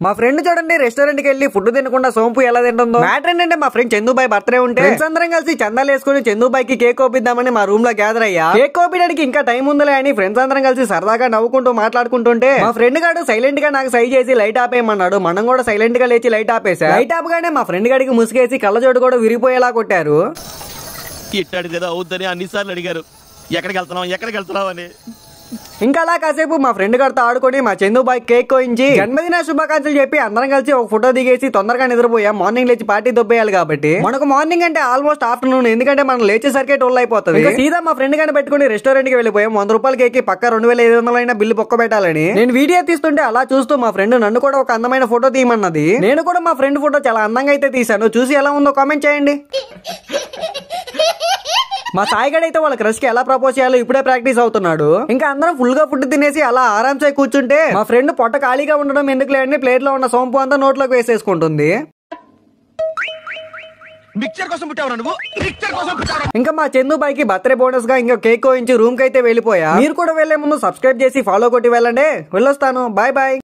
మా ఫ్రెండ్ చూడండి రెస్టారెంట్ కి వెళ్ళి ఫుడ్ తినకుండా సోంపు ఎలా తింటుందో. మ్యాటర్ ఏంటంటే మా ఫ్రెండ్ చందుబాయ్ బర్త్డే ఉంటే ఫ్రెండ్స్ అందరం కలిసి చందాలు వేసుకుని చందుబాయ్ కి కేక్ కోపిద్దామని మా రూమ్ లో గ్యాదర్ అయ్యా. కేక్ కోపించడానికి ఇంకా టైం ఉందిలే అని ఫ్రెండ్స్ అందరం కలిసి సరదాగా నవ్వుకుంటూ మాట్లాడుకుంటుంటే మా ఫ్రెండ్ గాడు సైలెంట్ గా నాకు సై చేసి లైట్ ఆపేయమన్నాడు. మనం కూడా సైలెంట్ గా లేచి లైట్ ఆపేసా. లైట్ ఆపగానే మా ఫ్రెండ్ గాడికి ముసుగేసి కళ్ళజోడు కూడా విరిగిపోయేలా కొట్టారు. ఇట్టాడిదేదో అవుద్దని అన్నిసార్లు అడిగారు, ఎక్కడికి వెళ్తున్నావు అని. ఇంకా అలా కాసేపు మా ఫ్రెండ్ గారితో ఆడుకొని మా చందుబాయ్ కేక్ కోయించి జన్మదిన శుభాకాంక్షలు చెప్పి అందరం కలిసి ఒక ఫోటో దిగేసి తొందరగా నిద్రపోయాం. మార్నింగ్ లేచి పార్టీ దొబ్బేయాలి కాబట్టి మనకు మార్నింగ్ అంటే ఆల్మోస్ట్ ఆఫ్టర్నూన్, ఎందుకంటే మనం లేచేసరికి 12 అయిపోతుంది. సీదా మా ఫ్రెండ్ గారిని పెట్టుకుని రెస్టారెంట్ కి వెళ్ళిపోయాం. 100 రూపాయల కేక్ పక్క 2500 అయినా బిల్లు పొక్క పెట్టాలని. నేను వీడియో తీస్తుంటే అలా చూస్తూ మా ఫ్రెండ్ నన్ను కూడా ఒక అందమైన ఫోటో తీయమన్నది. నేను కూడా మా ఫ్రెండ్ ఫోటో చాలా అందంగా అయితే తీసాను. చూసి ఎలా ఉందో కామెంట్ చేయండి. మా సాయిగడ్ అయితే వాళ్ళ క్రష్ కి ఎలా ప్రపోజ్ చేయాలో ఇప్పుడే ప్రాక్టీస్ అవుతున్నాడు. ఇంకా అందరం ఫుల్ గా ఫుడ్ తినేసి అలా ఆరాంసే కూర్చుంటే మా ఫ్రెండ్ పొట్ట ఖాళీగా ఉండడం ఎందుకులే అని ప్లేట్ లో ఉన్న సోంపు అంతా నోట్లోకి వేసేసుకుంటుంది. ఇంకా మా చందుబాయ్ కి బర్త్డే బోనస్ గా ఇంకా కేక్ కోయించి రూమ్ కి అయితే వెళ్ళిపోయా. మీరు కూడా వెళ్లే ముందు సబ్స్క్రైబ్ చేసి ఫాలో కొట్టి వెళ్ళండి. వెళ్ళొస్తాను. Bye bye.